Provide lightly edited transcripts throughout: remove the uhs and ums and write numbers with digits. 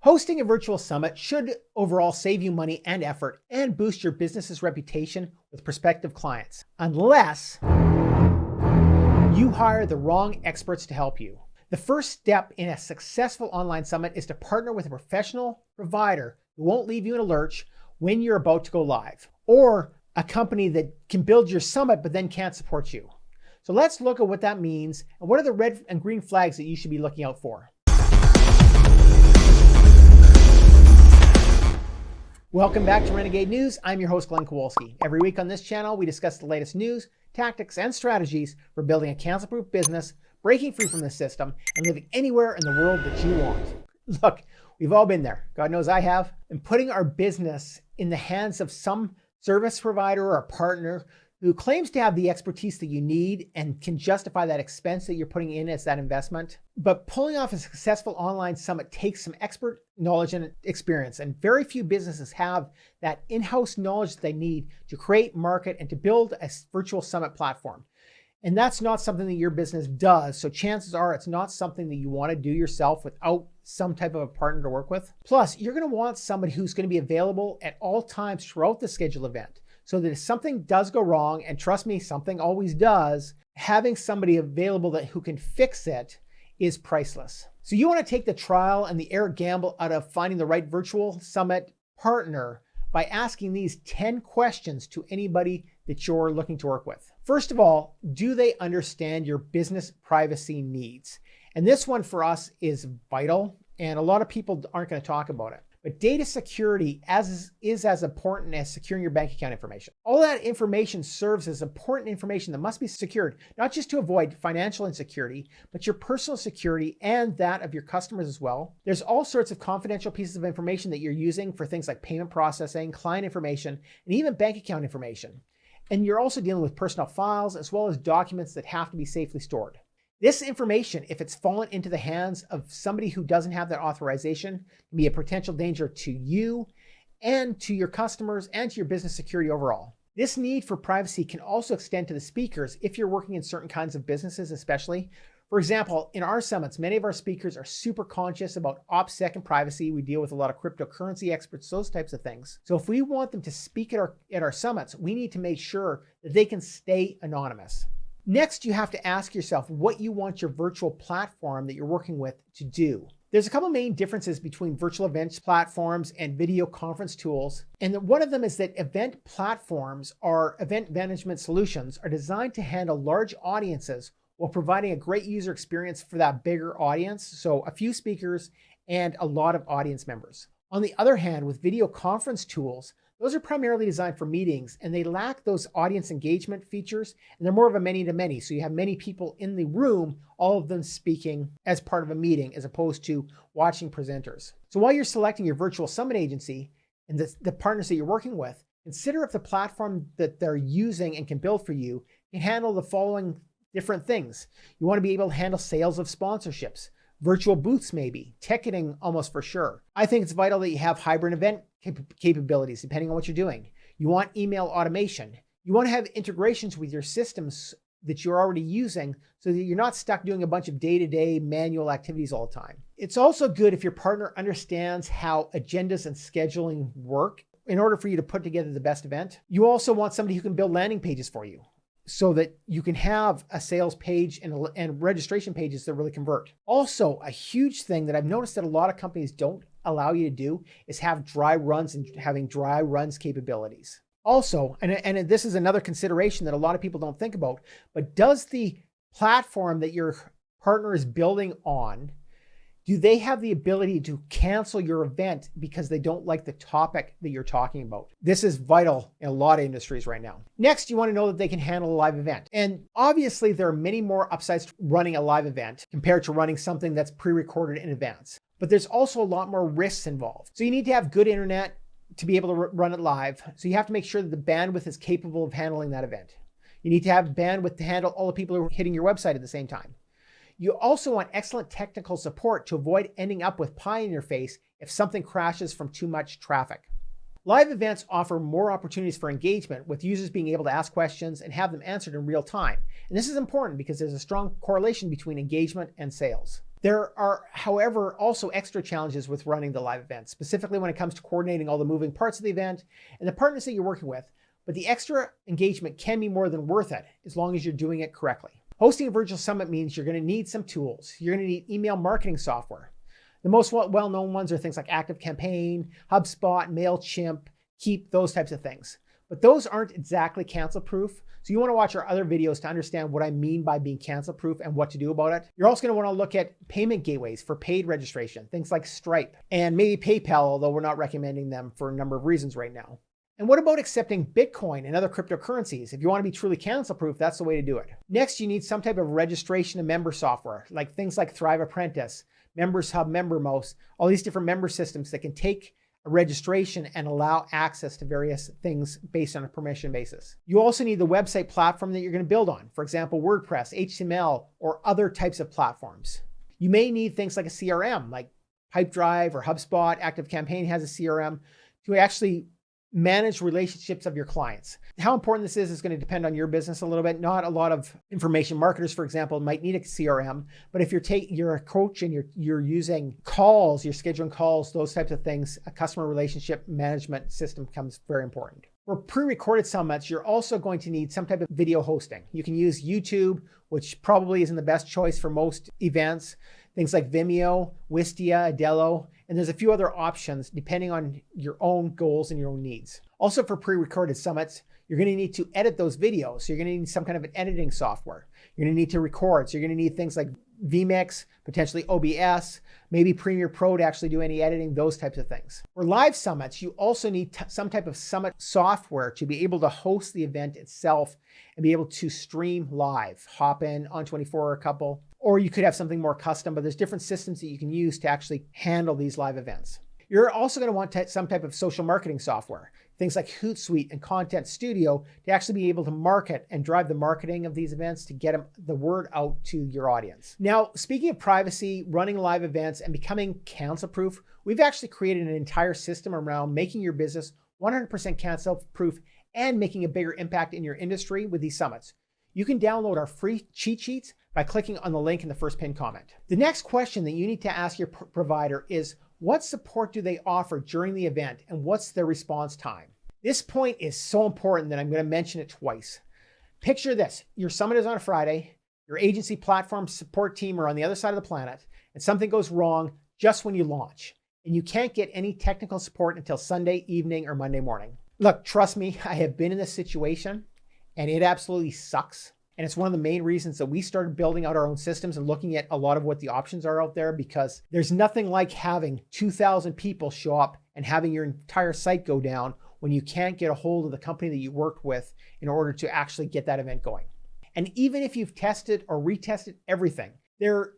Hosting a virtual summit should overall save you money and effort and boost your business's reputation with prospective clients, unless you hire the wrong experts to help you. The first step in a successful online summit is to partner with a professional provider who won't leave you in a lurch when you're about to go live, or a company that can build your summit but then can't support you. So let's look at what that means and what are the red and green flags that you should be looking out for. Welcome back to Renegade News. I'm your host, Glenn Kowalski. Every week on this channel, we discuss the latest news, tactics, and strategies for building a cancel-proof business, breaking free from the system, and living anywhere in the world that you want. Look, we've all been there. God knows I have. And putting our business in the hands of some service provider or a partner who claims to have the expertise that you need and can justify that expense that you're putting in as that investment. But pulling off a successful online summit takes some expert knowledge and experience, and very few businesses have that in-house knowledge that they need to create, market, and to build a virtual summit platform. And that's not something that your business does, so chances are it's not something that you want to do yourself without some type of a partner to work with. Plus, you're going to want somebody who's going to be available at all times throughout the scheduled event, so that if something does go wrong, and trust me, something always does, having somebody available who can fix it is priceless. So you want to take the trial and the error gamble out of finding the right virtual summit partner by asking these 10 questions to anybody that you're looking to work with. First of all, do they understand your business privacy needs? And this one for us is vital, and a lot of people aren't going to talk about it. But data security is as important as securing your bank account information. All that information serves as important information that must be secured, not just to avoid financial insecurity, but your personal security and that of your customers as well. There's all sorts of confidential pieces of information that you're using for things like payment processing, client information, and even bank account information. And you're also dealing with personal files as well as documents that have to be safely stored. This information, if it's fallen into the hands of somebody who doesn't have that authorization, can be a potential danger to you and to your customers and to your business security overall. This need for privacy can also extend to the speakers if you're working in certain kinds of businesses, especially. For example, in our summits, many of our speakers are super conscious about OPSEC and privacy. We deal with a lot of cryptocurrency experts, those types of things. So if we want them to speak at our summits, we need to make sure that they can stay anonymous. Next, you have to ask yourself what you want your virtual platform that you're working with to do. There's a couple main differences between virtual events platforms and video conference tools. And one of them is that event platforms or event management solutions are designed to handle large audiences while providing a great user experience for that bigger audience. So a few speakers and a lot of audience members. On the other hand, with video conference tools, those are primarily designed for meetings and they lack those audience engagement features, and they're more of a many-to-many. So you have many people in the room, all of them speaking as part of a meeting as opposed to watching presenters. So while you're selecting your virtual summit agency and the partners that you're working with, consider if the platform that they're using and can build for you can handle the following different things. You want to be able to handle sales of sponsorships, virtual booths maybe, ticketing almost for sure. I think it's vital that you have hybrid event capabilities depending on what you're doing. You want email automation. You want to have integrations with your systems that you're already using so that you're not stuck doing a bunch of day-to-day manual activities all the time. It's also good if your partner understands how agendas and scheduling work in order for you to put together the best event. You also want somebody who can build landing pages for you, so that you can have a sales page and registration pages that really convert. Also, a huge thing that I've noticed that a lot of companies don't allow you to do is have dry runs and having dry runs capabilities. Also, and this is another consideration that a lot of people don't think about, but does the platform that your partner is building on, do they have the ability to cancel your event because they don't like the topic that you're talking about? This is vital in a lot of industries right now. Next, you want to know that they can handle a live event. And obviously, there are many more upsides to running a live event compared to running something that's pre-recorded in advance. But there's also a lot more risks involved. So you need to have good internet to be able to run it live. So you have to make sure that the bandwidth is capable of handling that event. You need to have bandwidth to handle all the people who are hitting your website at the same time. You also want excellent technical support to avoid ending up with pie in your face if something crashes from too much traffic. Live events offer more opportunities for engagement, with users being able to ask questions and have them answered in real time. And this is important because there's a strong correlation between engagement and sales. There are, however, also extra challenges with running the live event, specifically when it comes to coordinating all the moving parts of the event and the partners that you're working with. But the extra engagement can be more than worth it as long as you're doing it correctly. Hosting a virtual summit means you're going to need some tools. You're going to need email marketing software. The most well-known ones are things like ActiveCampaign, HubSpot, MailChimp, Keep, those types of things. But those aren't exactly cancel-proof. So you want to watch our other videos to understand what I mean by being cancel-proof and what to do about it. You're also going to want to look at payment gateways for paid registration, things like Stripe and maybe PayPal, although we're not recommending them for a number of reasons right now. And what about accepting Bitcoin and other cryptocurrencies? If you want to be truly cancel-proof, that's the way to do it. Next, you need some type of registration and member software, like things like Thrive Apprentice, Members Hub, MemberMost, all these different member systems that can take a registration and allow access to various things based on a permission basis. You also need the website platform that you're going to build on, for example, WordPress, HTML, or other types of platforms. You may need things like a CRM, like Pipedrive or HubSpot. ActiveCampaign has a CRM to actually manage relationships of your clients. How important this is going to depend on your business a little bit. Not a lot of information marketers, for example, might need a CRM, but if you're a coach and you're using calls, you're scheduling calls, those types of things, a customer relationship management system becomes very important. For pre-recorded summits, you're also going to need some type of video hosting. You can use YouTube, which probably isn't the best choice for most events. Things like Vimeo, Wistia, Adello, and there's a few other options depending on your own goals and your own needs. Also for pre-recorded summits, you're going to need to edit those videos. So you're going to need some kind of an editing software. You're going to need to record. So you're going to need things like vMix, potentially OBS, maybe Premiere Pro to actually do any editing, those types of things. For live summits, you also need some type of summit software to be able to host the event itself and be able to stream live, Hopin, On24 or a couple, or you could have something more custom, but there's different systems that you can use to actually handle these live events. You're also going to want some type of social marketing software, things like Hootsuite and Content Studio, to actually be able to market and drive the marketing of these events to get the word out to your audience. Now, speaking of privacy, running live events, and becoming cancel-proof, we've actually created an entire system around making your business 100% cancel-proof and making a bigger impact in your industry with these summits. You can download our free cheat sheets by clicking on the link in the first pinned comment. The next question that you need to ask your provider is, what support do they offer during the event and what's their response time? This point is so important that I'm going to mention it twice. Picture this: your summit is on a Friday, your agency platform support team are on the other side of the planet, and something goes wrong just when you launch, and you can't get any technical support until Sunday evening or Monday morning. Look, trust me, I have been in this situation, and it absolutely sucks. And it's one of the main reasons that we started building out our own systems and looking at a lot of what the options are out there, because there's nothing like having 2,000 people show up and having your entire site go down when you can't get a hold of the company that you worked with in order to actually get that event going. And even if you've tested or retested everything, there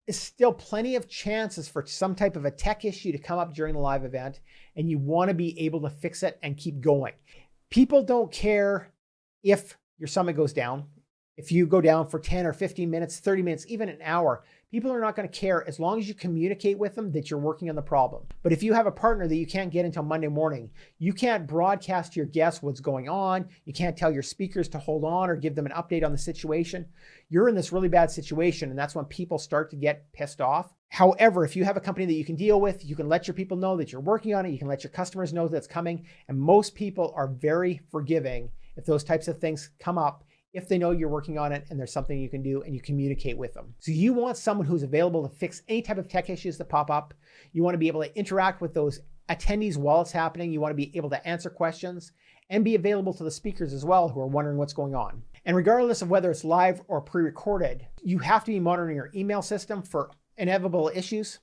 is still plenty of chances for some type of a tech issue to come up during the live event, and you want to be able to fix it and keep going. People don't care if your summit goes down. If you go down for 10 or 15 minutes, 30 minutes, even an hour, people are not going to care as long as you communicate with them that you're working on the problem. But if you have a partner that you can't get until Monday morning, you can't broadcast to your guests what's going on. You can't tell your speakers to hold on or give them an update on the situation. You're in this really bad situation, and that's when people start to get pissed off. However, if you have a company that you can deal with, you can let your people know that you're working on it. You can let your customers know that's coming. And most people are very forgiving if those types of things come up, if they know you're working on it and there's something you can do and you communicate with them. So you want someone who's available to fix any type of tech issues that pop up. You want to be able to interact with those attendees while it's happening. You want to be able to answer questions and be available to the speakers as well who are wondering what's going on. And regardless of whether it's live or pre-recorded, you have to be monitoring your email system for inevitable issues.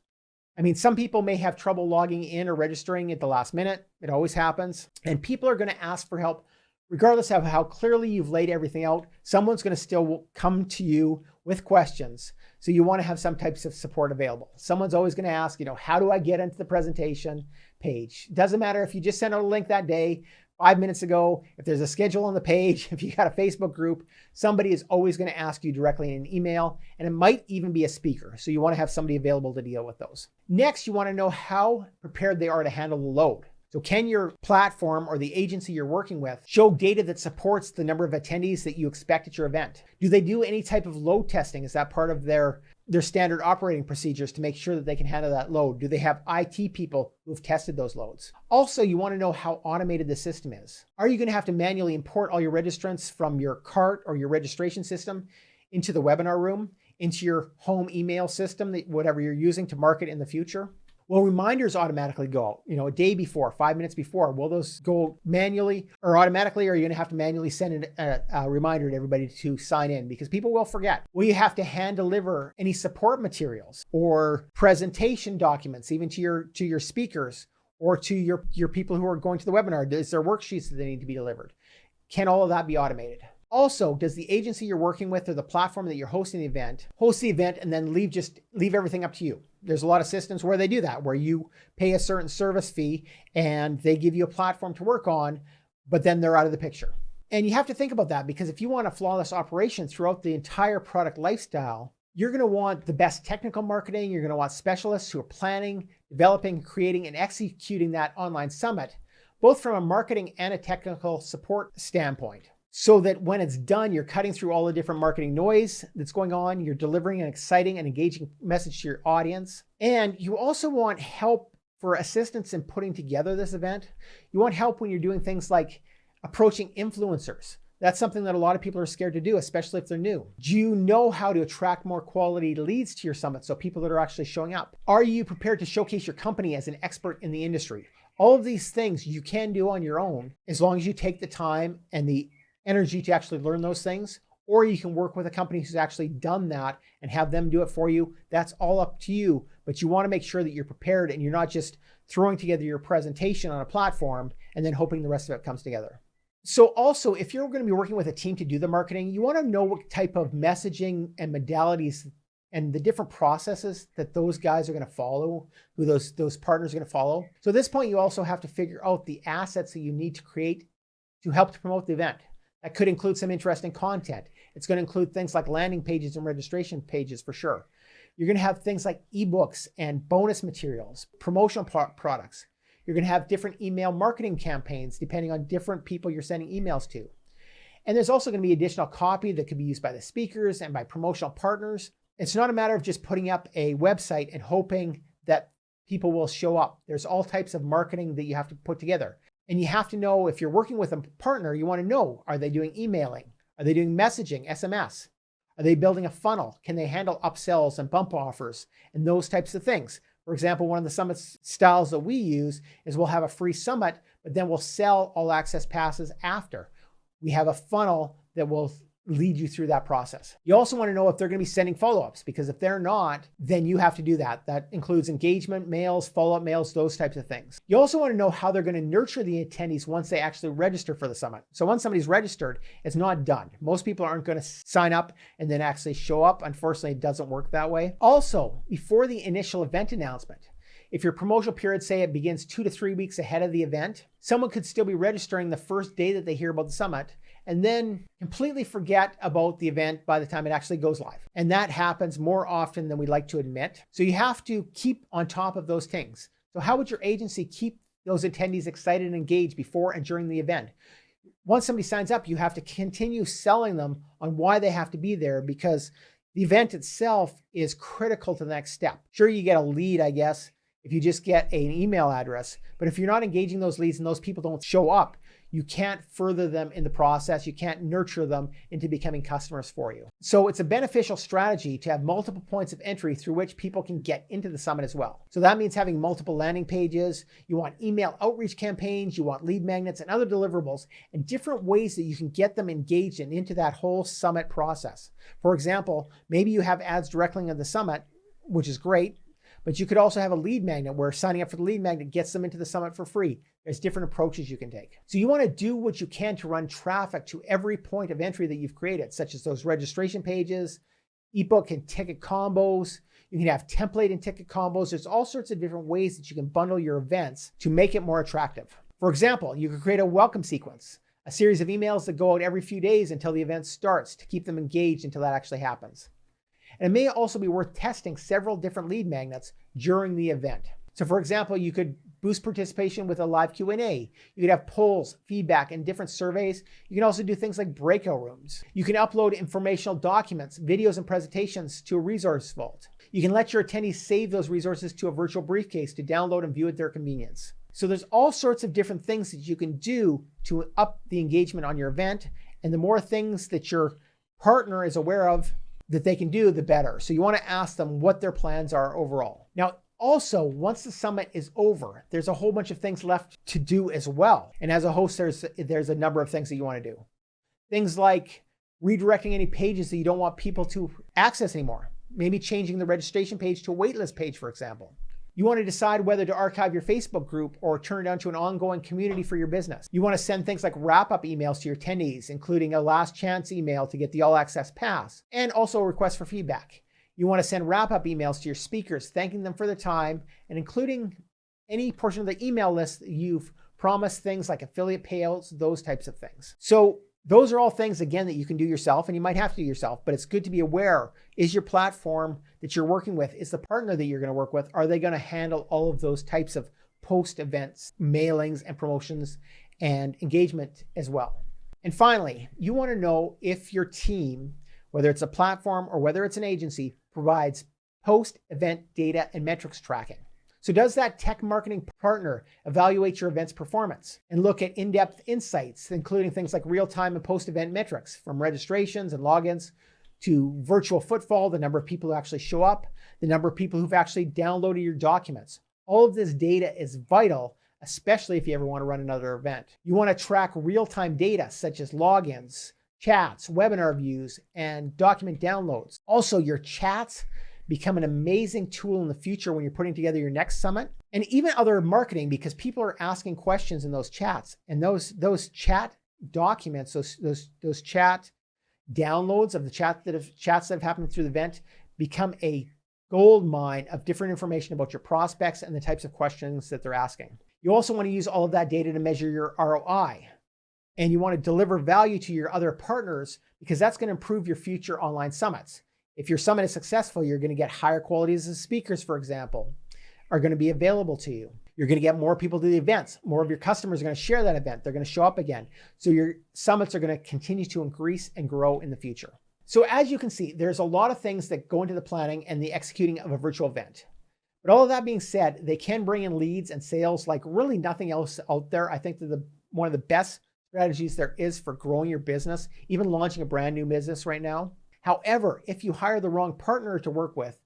I mean, some people may have trouble logging in or registering at the last minute. It always happens. And people are going to ask for help. Regardless of how clearly you've laid everything out, someone's going to still come to you with questions. So you want to have some types of support available. Someone's always going to ask, how do I get into the presentation page? Doesn't matter if you just sent out a link that day, 5 minutes ago, if there's a schedule on the page, if you got a Facebook group, somebody is always going to ask you directly in an email, and it might even be a speaker. So you want to have somebody available to deal with those. Next, you want to know how prepared they are to handle the load. So can your platform or the agency you're working with show data that supports the number of attendees that you expect at your event? Do they do any type of load testing? Is that part of their standard operating procedures to make sure that they can handle that load? Do they have IT people who've tested those loads? Also, you want to know how automated the system is. Are you going to have to manually import all your registrants from your cart or your registration system into the webinar room, into your home email system, whatever you're using to market in the future? Will reminders automatically go out, a day before, 5 minutes before? Will those go manually or automatically, or are you going to have to manually send a reminder to everybody to sign in? Because people will forget. Will you have to hand deliver any support materials or presentation documents, even to your speakers or to your people who are going to the webinar? Is there worksheets that they need to be delivered? Can all of that be automated? Also, does the agency you're working with or the platform that you're hosting the event host the event and then leave everything up to you? There's a lot of systems where they do that, where you pay a certain service fee and they give you a platform to work on, but then they're out of the picture. And you have to think about that, because if you want a flawless operation throughout the entire product lifestyle, you're going to want the best technical marketing. You're going to want specialists who are planning, developing, creating, and executing that online summit, both from a marketing and a technical support standpoint, so that when it's done, you're cutting through all the different marketing noise that's going on. You're delivering an exciting and engaging message to your audience. And you also want help for assistance in putting together this event. You want help when you're doing things like approaching influencers. That's something that a lot of people are scared to do, especially if they're new. Do you know how to attract more quality leads to your summit, so people that are actually showing up? Are you prepared to showcase your company as an expert in the industry? All of these things you can do on your own, as long as you take the time and the energy to actually learn those things, or you can work with a company who's actually done that and have them do it for you. That's all up to you, but you want to make sure that you're prepared and you're not just throwing together your presentation on a platform and then hoping the rest of it comes together. So also, if you're going to be working with a team to do the marketing, you want to know what type of messaging and modalities and the different processes that those guys are going to follow, who those partners are going to follow. So at this point, you also have to figure out the assets that you need to create to help to promote the event. That could include some interesting content. It's going to include things like landing pages and registration pages for sure. You're going to have things like ebooks and bonus materials, promotional products. You're going to have different email marketing campaigns depending on different people you're sending emails to. And there's also going to be additional copy that could be used by the speakers and by promotional partners. It's not a matter of just putting up a website and hoping that people will show up. There's all types of marketing that you have to put together. And you have to know, if you're working with a partner, you want to know, are they doing emailing? Are they doing messaging, SMS? Are they building a funnel? Can they handle upsells and bump offers and those types of things? For example, one of the summit styles that we use is we'll have a free summit, but then we'll sell all access passes after. We have a funnel that will lead you through that process. You also want to know if they're going to be sending follow-ups, because if they're not, then you have to do that. That includes engagement mails, follow-up mails, those types of things. You also want to know how they're going to nurture the attendees once they actually register for the summit. So once somebody's registered, it's not done. Most people aren't going to sign up and then actually show up. Unfortunately, it doesn't work that way. Also, before the initial event announcement, if your promotional period, say it begins 2 to 3 weeks ahead of the event, someone could still be registering the first day that they hear about the summit and then completely forget about the event by the time it actually goes live. And that happens more often than we'd like to admit. So you have to keep on top of those things. So how would your agency keep those attendees excited and engaged before and during the event? Once somebody signs up, you have to continue selling them on why they have to be there, because the event itself is critical to the next step. Sure, you get a lead, I guess, if you just get an email address, but if you're not engaging those leads and those people don't show up, you can't further them in the process. You can't nurture them into becoming customers for you. So it's a beneficial strategy to have multiple points of entry through which people can get into the summit as well. So that means having multiple landing pages. You want email outreach campaigns. You want lead magnets and other deliverables, and different ways that you can get them engaged and into that whole summit process. For example, maybe you have ads directly on the summit, which is great, but you could also have a lead magnet where signing up for the lead magnet gets them into the summit for free. There's different approaches you can take. So you want to do what you can to run traffic to every point of entry that you've created, such as those registration pages, ebook and ticket combos. You can have template and ticket combos. There's all sorts of different ways that you can bundle your events to make it more attractive. For example, you could create a welcome sequence, a series of emails that go out every few days until the event starts to keep them engaged until that actually happens. And it may also be worth testing several different lead magnets during the event. So for example, you could boost participation with a live Q&A. You could have polls, feedback, and different surveys. You can also do things like breakout rooms. You can upload informational documents, videos, and presentations to a resource vault. You can let your attendees save those resources to a virtual briefcase to download and view at their convenience. So there's all sorts of different things that you can do to up the engagement on your event. And the more things that your partner is aware of that they can do, the better. So you want to ask them what their plans are overall. Now, also, once the summit is over, there's a whole bunch of things left to do as well. And as a host, there's a number of things that you want to do. Things like redirecting any pages that you don't want people to access anymore. Maybe changing the registration page to a waitlist page, for example. You want to decide whether to archive your Facebook group or turn it into an ongoing community for your business. You want to send things like wrap-up emails to your attendees, including a last chance email to get the all access pass, and also a request for feedback. You want to send wrap-up emails to your speakers, thanking them for their time and including any portion of the email list that you've promised, things like affiliate payouts, those types of things. So those are all things, again, that you can do yourself, and you might have to do yourself, but it's good to be aware. Is your platform that you're working with, is the partner that you're going to work with, are they going to handle all of those types of post-events, mailings, and promotions and engagement as well? And finally, you want to know if your team, whether it's a platform or whether it's an agency, provides post-event data and metrics tracking. So does that tech marketing partner evaluate your event's performance and look at in-depth insights, including things like real-time and post-event metrics, from registrations and logins to virtual footfall, the number of people who actually show up, the number of people who've actually downloaded your documents? All of this data is vital, especially if you ever want to run another event. You want to track real-time data such as logins, chats, webinar views, and document downloads. Also, your chats become an amazing tool in the future when you're putting together your next summit, and even other marketing, because people are asking questions in those chats, and those chat documents, those chat downloads of the chats that have happened through the event become a gold mine of different information about your prospects and the types of questions that they're asking. You also want to use all of that data to measure your ROI, and you want to deliver value to your other partners, because that's going to improve your future online summits. If your summit is successful, you're going to get higher qualities of speakers, for example, are going to be available to you. You're going to get more people to the events. More of your customers are going to share that event. They're going to show up again. So your summits are going to continue to increase and grow in the future. So as you can see, there's a lot of things that go into the planning and the executing of a virtual event. But all of that being said, they can bring in leads and sales like really nothing else out there. I think that one of the best strategies there is for growing your business, even launching a brand new business right now. However, if you hire the wrong partner to work with,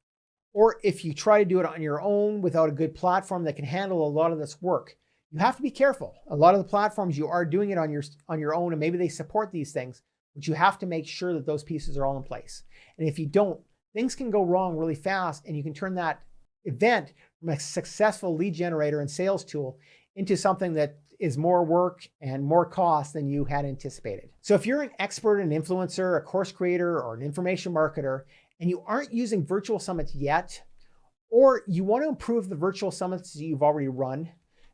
or if you try to do it on your own without a good platform that can handle a lot of this work, you have to be careful. A lot of the platforms, you are doing it on your own, and maybe they support these things, but you have to make sure that those pieces are all in place. And if you don't, things can go wrong really fast, and you can turn that event from a successful lead generator and sales tool into something that is more work and more cost than you had anticipated. So if you're an expert, an influencer, a course creator, or an information marketer, and you aren't using virtual summits yet, or you want to improve the virtual summits that you've already run,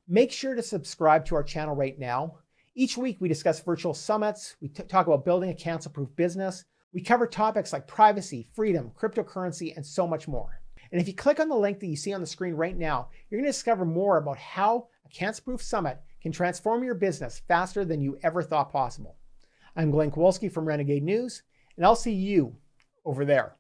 make sure to subscribe to our channel right now. Each week we discuss virtual summits. We talk about building a cancel-proof business. We cover topics like privacy, freedom, cryptocurrency, and so much more. And if you click on the link that you see on the screen right now, you're going to discover more about how a cancel-proof summit can transform your business faster than you ever thought possible. I'm Glenn Kowalski from Renegade News, and I'll see you over there.